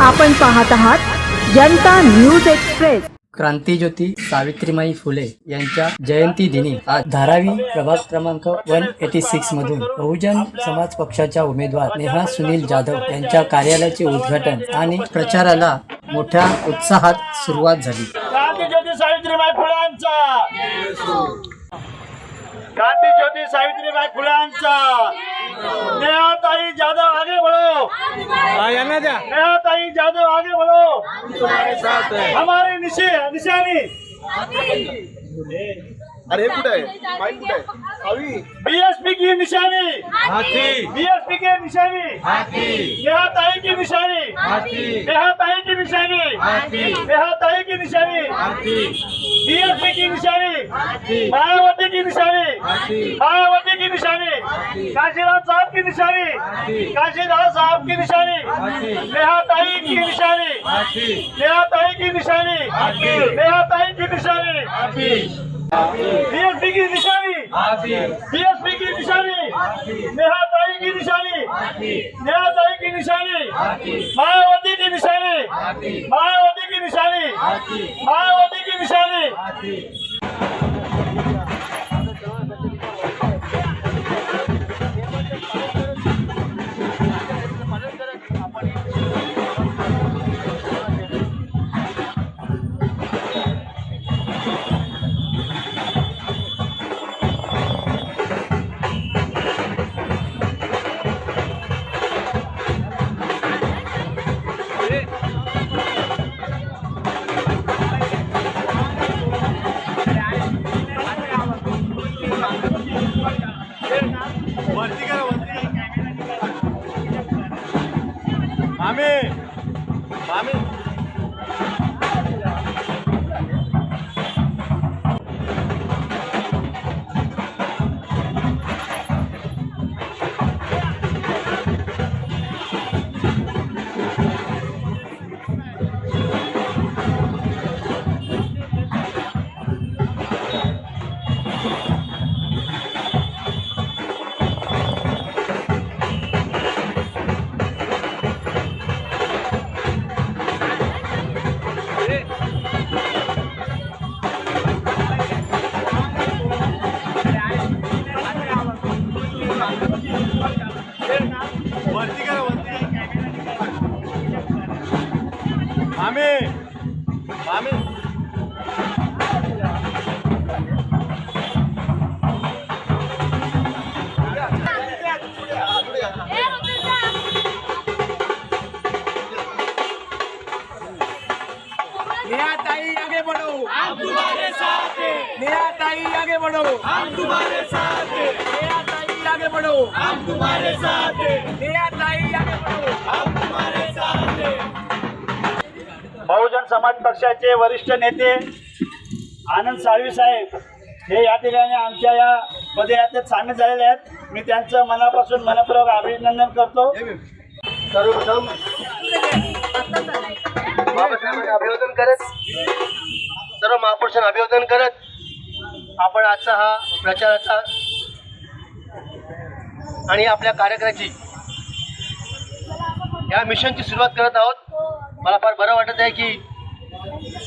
आपण पाहत आहात जनता न्यूज एक्सप्रेस। क्रांतीज्योती सावित्रीमाई फुले यांच्या जयंती दिनी आज धारावी प्रभाग क्रमांक 186 मधून बहुजन समाज पक्षाच्या उमेदवार नेहा सुनील जाधव यांच्या कार्यालयाचे उद्घाटन आणि प्रचाराला मोठ्या उत्साहात सुरुवात झाली। क्रांतीज्योती सावित्रीबाई फुलेंचा, क्रांतीज्योती सावित्रीबाई फुलेंचा। नेहाताई जाधव आगे बढ़ो, नेहाताई जाधव आगे बढ़ो। हमारी निशानी अरे कुठे आहे माईक कुठे आहे अवी बीएसपी की निशानी हाथी, बीएसपी की निशानी हाथी, नेहाताई की निशानी हाथी, नेहाताई की निशानी हाथी, नेहाताई की निशानी हाथी, बीएसपी की निशानी हाथी, मायावती की निशानी हाथी, मायावती की निशानी काशीराम साहब की निशानी हाथी, काशीराम साहब की निशानी हाथी, नेहाताई की निशानी हाथी, नेहाताई की निशानी हाथी, नेहाताई की निशानी हाथी, बीएसपी की निशानी हाथी, बीएसपी की निशानी हाथी, नेहाताई की निशानी हाथी, नेहाताई की निशानी हाथी, मायावती की निशानी हाथी, मायावती की निशानी हाथी, मायावती की निशानी हाथी। नेहाताई आगे बढ़ो, हम तुम्हारे साथ हैं। नेहाताई आगे बढ़ो, हम तुम्हारे साथ हैं। नेहाताई आगे बढ़ो, हम तुम्हारे साथ हैं। नेहाताई आगे बढ़ो, हम तुम्हारे साथ हैं। बहुजन समाज पक्षाचे वरिष्ठ नेते आनंद साळवी साहेब हे या ठिकाणी आमच्या या पदयात्रेत सामील झालेले आहेत। मी त्यांचं मनापासून मनपूर्वक अभिनंदन करतो। सर्वप्रथम बाबासाहेबांना अभिवादन करत, सर्व महापुरुषांना अभिवादन करत आपण आजचा हा प्रचाराचा आणि आपल्या कार्यक्रमाची या मिशनची सुरुवात करत आहोत। मला फार बरं वाटत आहे की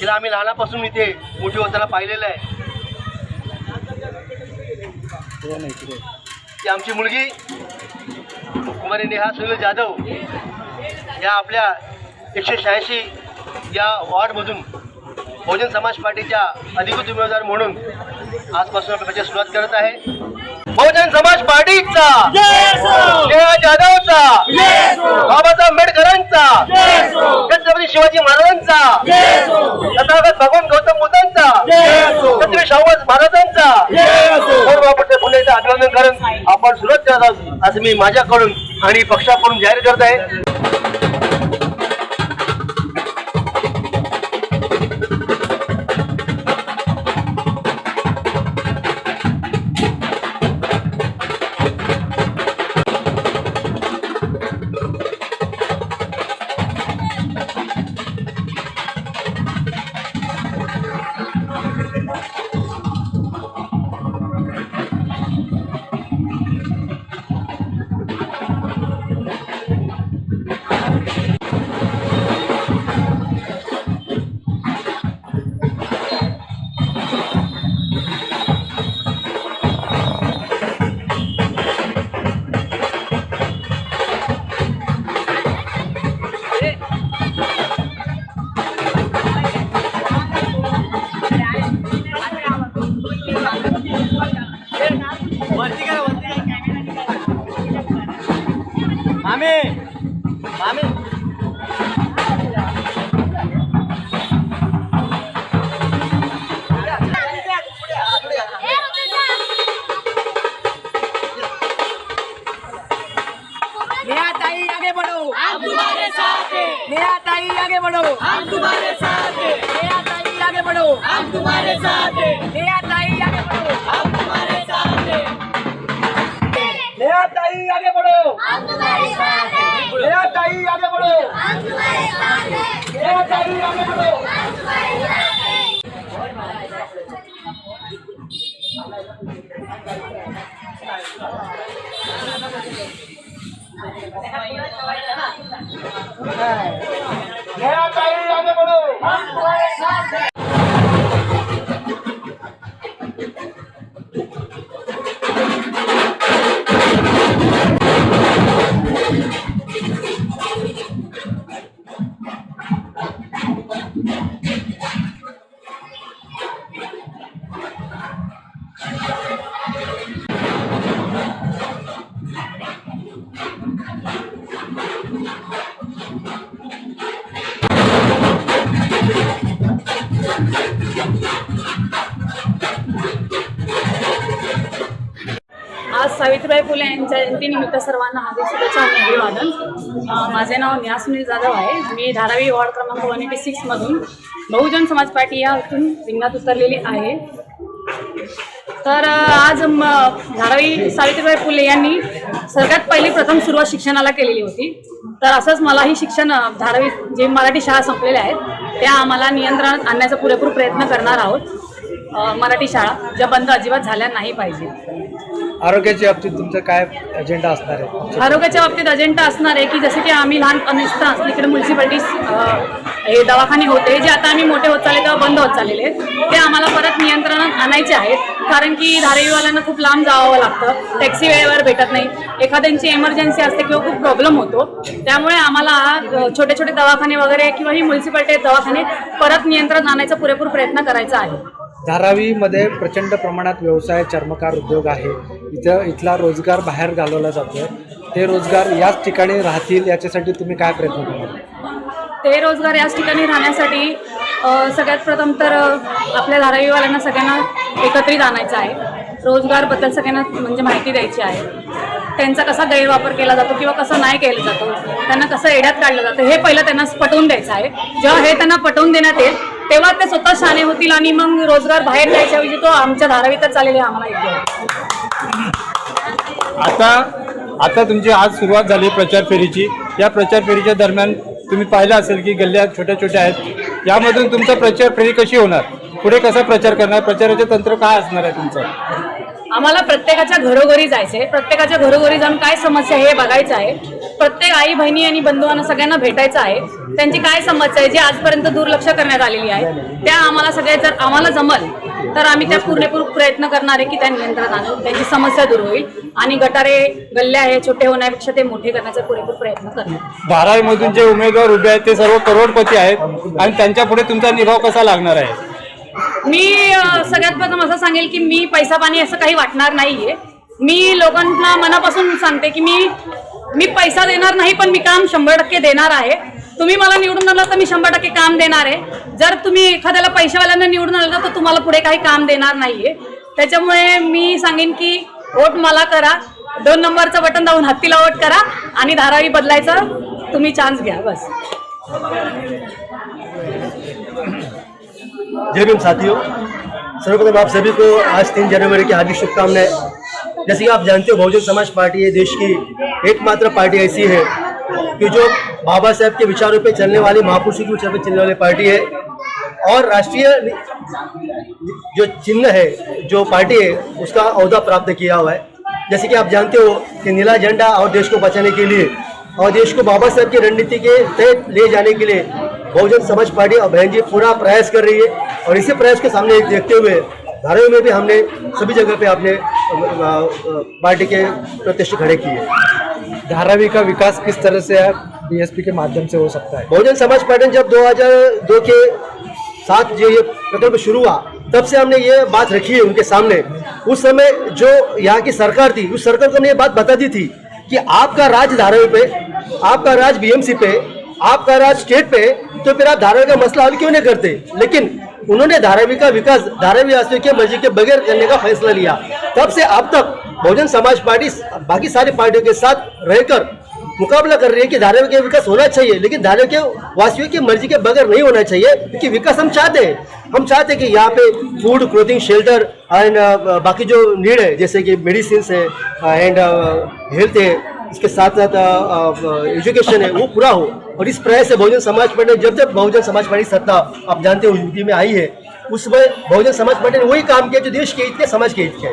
तिला आम्ही लहानापासून इथे मोठी होताना पाहिलेलं आहे। ती आमची मुलगी कुमारी नेहा सुनील जाधव या आपल्या 186 या वॉर्डमधून बहुजन समाज पार्टीच्या अधिकृत उमेदवार म्हणून आजपासून आपण त्याची सुरुवात करत आहे। बहुजन समाज पार्टीचा नेहा जाधवचा, बाबासाहेब आंबेडकरांचा, छत्रपती शिवाजी महाराजांचा, तथागत भगवान गौतम बुद्धांचा, छत्रपती शाहू महाराजांचा सर्व महापुरुष फुलेंचं अभिवादन करून आपण सुरुवात करत आहोत असं मी माझ्याकडून आणि पक्षाकडून जाहीर करत आहे। ताई आगे बढ़ो, हम तुम्हारे साथ हैं। नेहा ताई आगे बढ़ो, हम तुम्हारे साथ हैं। नेहा ताई आगे बढ़ो, हम तुम्हारे साथ हैं। नेहा ताई आगे बढ़ो, हम तुम्हारे साथ हैं। नेहा ताई आगे बढ़ो, हम तुम्हारे साथ हैं। नेहा ताई आगे बढ़ो, हम तुम्हारे साथ हैं। नेहा ताई आगे बढ़ो, हम तुम्हारे साथ हैं। आज सावित्रीबाई फुले यांच्या जयंतीनिमित्त सर्वांना हार्दिक शुभेच्छा आणि अभिवादन. माझे नाव नेहा सुनील जाधव आहे. मी धारावी वॉर्ड क्रमांक 186 मधून बहुजन समाज पार्टी यातून रिंगणात उतरलेली आहे. तर आज धारावी सावित्रीबाई फुले यांनी सगळ्यात पहिली प्रथम सुरुवात शिक्षणाला केलेली होती. तर असंच मलाही शिक्षण धारावी जे मराठी शाळा संपलेल्या आहेत त्या आम्हाला नियंत्रणात आणण्याचा पुरेपूर प्रयत्न करणार आहोत. मराठी शाळा ज्या बंद अजिबात झाल्या नाही पाहिजे. आरोग्याच्या बाबतीत तुमचं काय अजेंडा असणार आहे? आरोग्याच्या बाबतीत अजेंडा असणार आहे की जसे की आम्ही लहानपणी असताना इकडे म्युन्सिपाल्टी हे दवाखाने होते जे आता आम्ही मोठे होत चालले तेव्हा बंद होत चाललेले आहेत ते आम्हाला परत नियंत्रणात आणायचे आहेत. कारण की धारावीवाल्यांना खूप लांब जावं लागतं, टॅक्सी वेळेवर भेटत नाही, एखाद्यांची इमर्जन्सी असते किंवा खूप प्रॉब्लेम होतो. त्यामुळे आम्हाला छोटे छोटे दवाखाने वगैरे किंवा ही म्युन्सिपाल्टी दवाखाने परत नियंत्रणात आणायचा पुरेपूर प्रयत्न करायचा आहे. धारावीमध्ये प्रचंड प्रमाणात व्यवसाय चर्मकार उद्योग आहे. इथला रोजगार बाहेर घालवला जातोय. ते रोजगार याच ठिकाणी राहतील याच्यासाठी तुम्ही काय प्रयत्न कराल? ते रोजगार याच ठिकाणी राहण्यासाठी सगळ्यात प्रथम तर आपल्या धारावीवाल्यांना सगळ्यांना एकत्रित आणायचं आहे. रोजगारबद्दल सगळ्यांना म्हणजे माहिती द्यायची आहे. त्यांचा कसा गैरवापर केला जातो किंवा कसा नाही केला जातो, त्यांना कसं एड्यात काढलं जातं हे पहिलं त्यांना पटवून द्यायचं आहे. जेव्हा हे त्यांना पटवून देण्यात येईल तेव्हा ते स्वतः शाणे होतील आणि मग रोजगार बाहेर द्यायच्याऐवजी तो आमच्या धारावीतच चाललेला आम्हाला एक आता तुमची आज सुरुवात झाली प्रचार फेरीची. या प्रचार फेरीच्या दरम्यान तुम्ही पाहिलं असेल की गल्ल्या छोट्या छोट्या आहेत. यामधून तुमचा प्रचार फेरी कशी होणार, पुढे कसा प्रचार करणार, प्रचाराचे तंत्र काय असणार आहे तुमचं? आम्हाला प्रत्येकाच्या घरोघरी जायचंय. प्रत्येकाच्या घरोघरी जाऊन काय समस्या आहे हे बघायचं आहे. प्रत्येक आई बहिणी आणि बंधुवांना सगळ्यांना भेटायचं आहे. त्यांची काय समस्या आहे जी आजपर्यंत दुर्लक्ष करण्यात आलेली आहे त्या आम्हाला सगळे जर आम्हाला जमल तर आम्ही त्या पूर्णपूर प्रयत्न करणार आहे की त्या नियंत्रणात आणून त्यांची समस्या दूर होईल आणि गटारे गल्ल्या हे छोटे होण्यापेक्षा ते मोठे करण्याचा पुरेपूर प्रयत्न करणार. धारावीमधून जे उमेदवार उभे आहेत ते सर्व करोडपती आहेत आणि त्यांच्या पुढे तुमचा निभाव कसा लागणार आहे? मी सगळ्यात प्रथम असं सांगेल की मी पैसा पाणी असं काही वाटणार नाहीये. मी लोकांना मनापासून सांगते की मी पैसा देणार नाही पण मी काम 100% देणार आहे. तुम्ही मला निवडून आणलं तर मी 100% काम देणार आहे. जर तुम्ही एखाद्याला पैशावाल्यांना निवडून आणलं तर तुम्हाला पुढे काही काम देणार नाहीये. त्याच्यामुळे मी सांगेन की वोट मला करा, 2 नंबरचं बटन दाबून हत्तीला वोट करा आणि धारावी बदलायचा तुम्ही चान्स घ्या बस. जय भीम साथियों, सर्वप्रथम आप सभी को आज 3 जनवरी की हार्दिक शुभकामनाएं. जैसे कि आप जानते हो बहुजन समाज पार्टी ये देश की एकमात्र पार्टी ऐसी है कि जो बाबा साहब के विचारों पे चलने वाली, महापुरुषों के विचारों पे चलने वाली पार्टी है. और राष्ट्रीय जो चिन्ह है, जो पार्टी है, उसका ओहदा प्राप्त किया हुआ है. जैसे कि आप जानते हो कि नीला झंडा और देश को बचाने के लिए और देश को बाबा साहब की रणनीति के तहत ले जाने के लिए बहुजन समाज पार्टी और बहन जी पूरा प्रयास कर रही है. और इसी प्रयास के सामने देखते हुए धारावी में भी हमने सभी जगह पे अपने पार्टी के प्रत्याशी खड़े किए. धारावी का विकास किस तरह से बीएसपी के माध्यम से हो सकता है? बहुजन समाज पार्टी ने जब 2002 के साथ जो ये प्रकल्प शुरू हुआ तब से हमने ये बात रखी है उनके सामने. उस समय जो यहाँ की सरकार थी उस सरकार को हमने ये बात बता दी थी कि आपका राज धारावी पे, आपका राज बीएमसी पे, आपका राज स्टेट पे, तो फिर आप धारावी का मसला हल क्यों नहीं करते. लेकिन उन्होंने धारावी का विकास धारावी वासियों की मर्जी के बगैर करने का फैसला लिया. तब से अब तक बहुजन समाज पार्टी बाकी सारी पार्टियों के साथ रहकर मुकाबला कर रही है कि धारावी का विकास होना चाहिए, लेकिन धारावी के वासियों की मर्जी के बगैर नहीं होना चाहिए, क्योंकि विकास हम चाहते हैं। हम चाहते हैं कि यहाँ पे फूड, क्लोथिंग, शेल्टर एंड बाकी जो नीड है जैसे कि मेडिसिन है एंड हेल्थ है, इसके साथ साथ एजुकेशन है, वो पूरा हो। और इस प्रयास से बहुजन समाज पार्टी, जब बहुजन समाज पार्टी सत्ता आप जानते हो यूपी में आई है, उसमें बहुजन समाज पार्टी ने वही काम किया जो देश के हित के, समाज के हित के,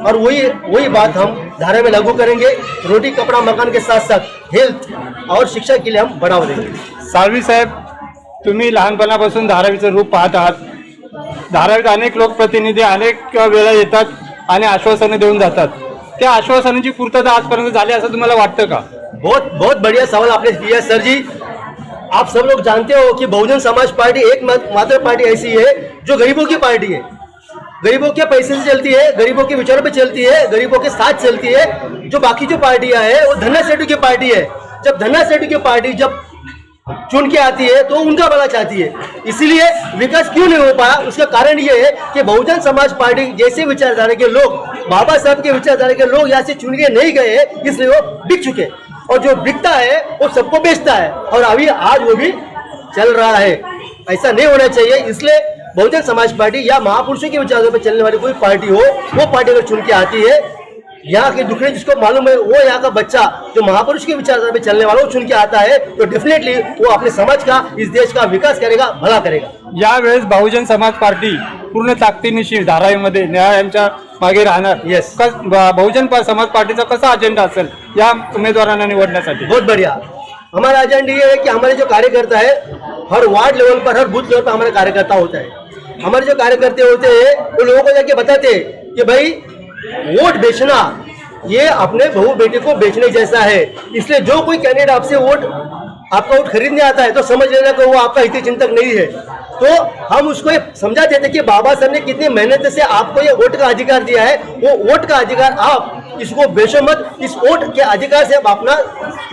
और वही बात हम धारा में लागू करेंगे। रोटी, कपड़ा, मकान के साथ साथ हेल्थ और शिक्षा के लिए हम बढ़ावा देंगे। साळवी साहेब, तुम्ही लहानपणापासून धारावीचं रूप पाहत आहात. धारावीत अनेक लोकप्रतिनिधी अनेक वेळा येतात आणि आश्वासने देऊन जातात. त्या आश्वासनांची पूर्तता आजपर्यंत झाली असं तुम्हाला वाटतं का? बहुत बढ़िया सवाल आपने किया सर जी। आप सब लोग जानते हो कि बहुजन समाज पार्टी एकमात्र पार्टी ऐसी है जो गरीबों की पार्टी है, गरीबों के पैसे से चलती है, गरीबों के विचारों पे चलती है, गरीबों के साथ चलती है। जो बाकी जो पार्टियां हैं वो धन्ना सेठों की पार्टी है। जब धन्ना सेठों की पार्टी जब चुन के आती है तो उनका भला चाहती है, इसीलिए विकास क्यों नहीं हो पाया, उसका कारण ये है कि बहुजन समाज पार्टी जैसे विचारधारा के लोग, बाबा साहब के विचारधारा के लोग यहाँ से चुन के नहीं गए, इसलिए वो बिक चुके। और जो बिकता है वो सबको बेचता है, और अभी आज वो भी चल रहा है। ऐसा नहीं होना चाहिए, इसलिए बहुजन समाज पार्टी या महापुरुषों की विचारधारा पर चलने वाली कोई पार्टी हो, वो पार्टी अगर चुन के आती है, यहाँ के दुखड़े जिसको मालूम है, वो यहाँ का बच्चा जो महापुरुष की विचारधारा पे चलने वाला वो चुन के आता है, तो डेफिनेटली वो अपने समाज का, इस देश का विकास करेगा, भला करेगा। यावेळेस बहुजन समाज पार्टी पूर्ण ताकदीनिशी धारावीमध्ये न्याय यांच्या मागे राहणार. Yes. बहुजन समाज पार्टीचा कसा अजेंडा असेल या उमेदवारांना निवडण्यासाठी? बहुत बढ़िया। हमारा एजेंडा ये है कि हमारे जो कार्यकर्ता है हर वार्ड लेवल पर, हर बूथ लेवल पर हमारे कार्यकर्ता होता है। हमारे जो कार्यकर्ते होते हैं वो लोगों को जाके बताते हैं कि भाई वोट बेचना ये अपने बहू बेटे को बेचने जैसा है, इसलिए जो कोई कैंडिडेट आपसे आपका वोट खरीदने आता है तो समझ लेना कि वो आपका हित चिंतक नहीं है। तो हम उसको ये समझा देते कि बाबा साहब ने कितनी मेहनत से आपको ये वोट का अधिकार दिया है, वो वोट का अधिकार आप इसको बेचो मत, इस वोट के अधिकार से आप अपना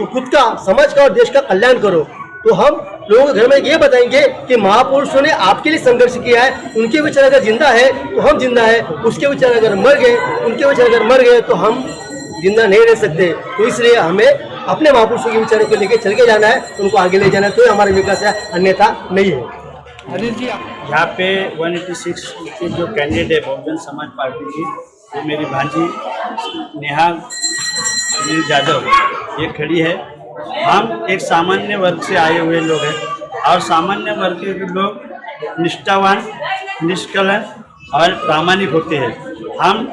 खुद का, समाज का और देश का कल्याण करो। तो हम लोगों के घर में ये बताएंगे कि महापुरुषों ने आपके लिए संघर्ष किया है, उनके विचार अगर जिंदा है तो हम जिंदा है, उसके विचार अगर मर गए, उनके विचार अगर मर गए तो हम जिंदा नहीं रह सकते। तो इसलिए हमें अपने महापुरुषों के विचारों को लेकर चल के जाना है, उनको आगे ले जाना है, तो हमारा विकास है, अन्यथा नहीं है। अनिल जी, यहाँ पे 186 के जो कैंडिडेट है बहुजन समाज पार्टी की, वो मेरी भांजी नेहा सुनील जाधव ये खड़ी है। हम एक सामान्य वर्ग से आए हुए लोग हैं, और सामान्य वर्ग के लोग निष्ठावान, निष्कलंक और प्रामाणिक होते हैं। हम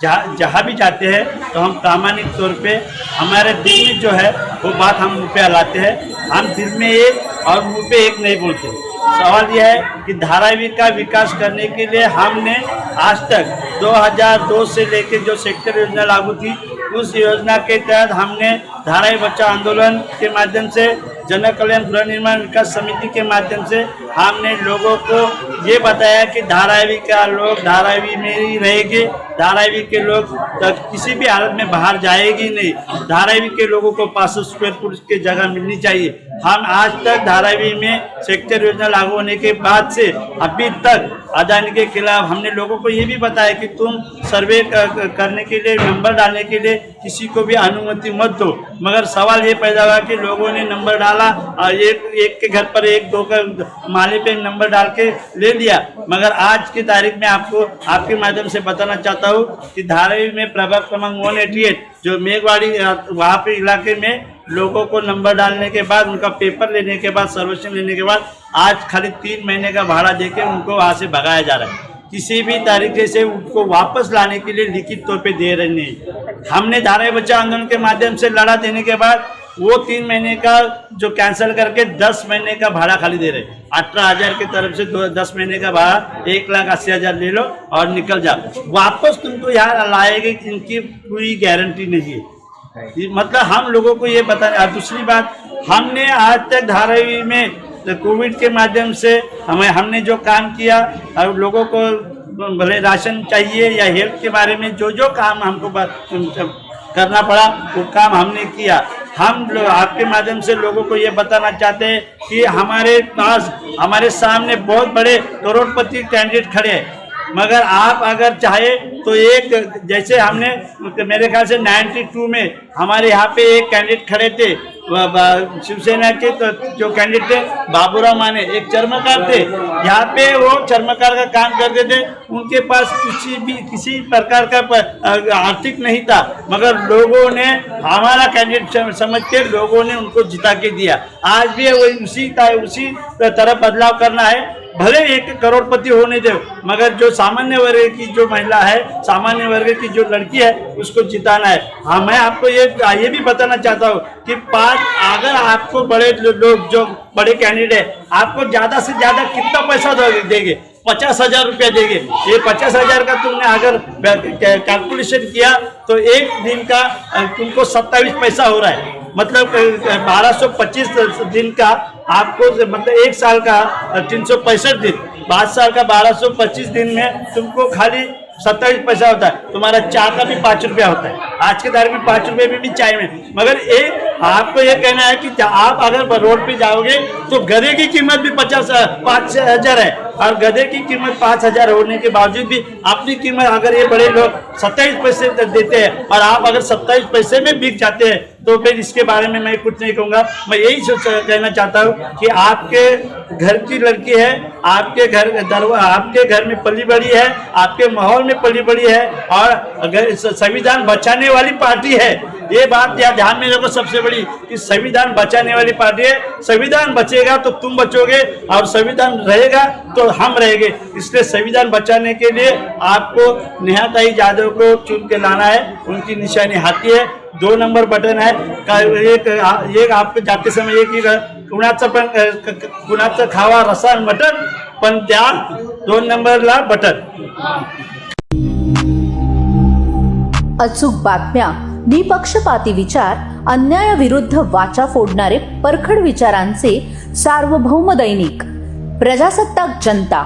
जहाँ भी जाते हैं तो हम प्रामाणिक तौर पे, हमारे दिल में जो है वो बात हम मुँह पे लाते हैं। हम दिल में एक और मुँह पे एक नहीं बोलते। सवाल यह है कि धारावी का विकास करने के लिए हमने आज तक 2002 से लेकर जो सेक्टर योजना लागू थी, उस योजना के तहत हमने धारावी बच्चा आंदोलन के माध्यम से, जन कल्याण गृह निर्माण विकास समिति के माध्यम से हमने लोगों को ये बताया कि धारावी का लोग धारावी में ही रहेंगे, धारावी के लोग किसी भी हालत में बाहर जाएगी नहीं, धारावी के लोगों को 500 स्क्वायर फुट की जगह मिलनी चाहिए। हम आज तक धारावी में सेक्टर योजना लागू होने के बाद से अभी तक अदानी के खिलाफ हमने लोगों को ये भी बताया कि तुम सर्वे करने के लिए, नंबर डालने के लिए किसी को भी अनुमति मत दो। मगर सवाल ये पैदा हुआ कि लोगों ने नंबर डाला और एक के घर पर एक, दो का माले पे नंबर डाल के ले लिया। मगर आज की तारीख में आपको आपके माध्यम से बताना चाहता हूँ कि धारावी में प्रभाग क्रमांक 188 जो मेघवाड़ी वहाँ पे इलाके में लोगों को नंबर डालने के बाद, उनका पेपर लेने के बाद, सर्वेक्षण लेने के बाद आज खाली 3 महीने का भाड़ा देके उनको वहाँ से भगाया जा रहा है। किसी भी तरीके से उनको वापस लाने के लिए लिखित तौर पे दे रहे नहीं। हमने धारावी बच्चा आंदोलन के माध्यम से लड़ा देने के बाद वो 3 महीने का जो कैंसिल करके 10 महीने का भाड़ा खाली दे रहे। 18,000 की तरफ से 10 महीने का भाड़ा 1,80,000 ले लो और निकल जाओ। वापस तुमको यहाँ लाएंगे, इनकी पूरी गारंटी नहीं है। मतलब हम लोगों को ये बताना। दूसरी बात, हमने आज तक धारावी में कोविड के माध्यम से हमने जो काम किया, और लोगों को भले राशन चाहिए या हेल्थ के बारे में जो काम हमको करना पड़ा वो काम हमने किया। हम लोग आपके माध्यम से लोगों को ये बताना चाहते हैं कि हमारे पास, हमारे सामने बहुत बड़े करोड़पति कैंडिडेट खड़े हैं, मगर आप अगर चाहे तो एक, जैसे हमने मेरे ख्याल से 92 में हमारे यहाँ पे एक कैंडिडेट खड़े थे शिवसेना के जो कैंडिडेट थे बाबूराव माने एक चर्मकार थे, यहाँ पे वो चर्मकार का काम करते थे। उनके पास किसी प्रकार का आर्थिक नहीं था, मगर लोगों ने हमारा कैंडिडेट समझ के लोगों ने उनको जिता के दिया। आज भी उसी तरह बदलाव करना है। भले एक करोड़पति होने दो, मगर जो सामान्य वर्ग की जो महिला है, सामान्य वर्ग की जो लड़की है, उसको जिताना है। हाँ, मैं आपको ये भी बताना चाहता हूँ कि अगर आपको बड़े लोग जो बड़े कैंडिडेट आपको ज़्यादा से ज़्यादा कितना पैसा देंगे? 50,000 रुपया देंगे। ये 50,000 का तुमने अगर कैलकुलेशन किया तो एक दिन का तुमको 27 पैसा हो रहा है। मतलब 1225 दिन का आपको, मतलब एक साल का 365 दिन, 5 साल का 1225 दिन में तुमको खाली 27 पैसा होता है। तुम्हारा चाय का भी 5 रुपया होता है। आज के दर में 5 रुपये में भी चाय में। मगर आपको ये कहना है कि आप अगर रोड पे जाओगे तो गधे की कीमत भी 5,000 है, और गधे की कीमत 5,000 होने के बावजूद भी अपनी कीमत अगर ये बड़े लोग 27 पैसे देते हैं और आप अगर 27 पैसे में बिक जाते हैं, तो फिर इसके बारे में मैं कुछ नहीं कहूँगा। मैं यही कहना चाहता हूँ कि आपके घर की लड़की है, आपके घर में पली बड़ी है, आपके माहौल में पली बड़ी है, और संविधान बचाने वाली पार्टी है। ये बात यहाँ ध्यान में रखो सबसे बड़ी, कि संविधान बचाने वाली पार्टी है। संविधान बचेगा तो तुम बचोगे, और संविधान रहेगा तो हम रहेंगे। इसलिए संविधान बचाने के लिए आपको नेहा ताई यादव को चुन के लाना है। उनकी निशानी हाथी है, 2 नंबर बटन है। एक आपको जाते समय एक ही कुणाचं खावा रसा मटन, पण त्या 2 नंबरला बटन। अचूक बातम्या, निपक्षपाती विचार, अन्यायाविरुद्ध वाचा फोडणारे परखड विचारांचे सार्वभौम दैनिक प्रजासत्ताक जनता।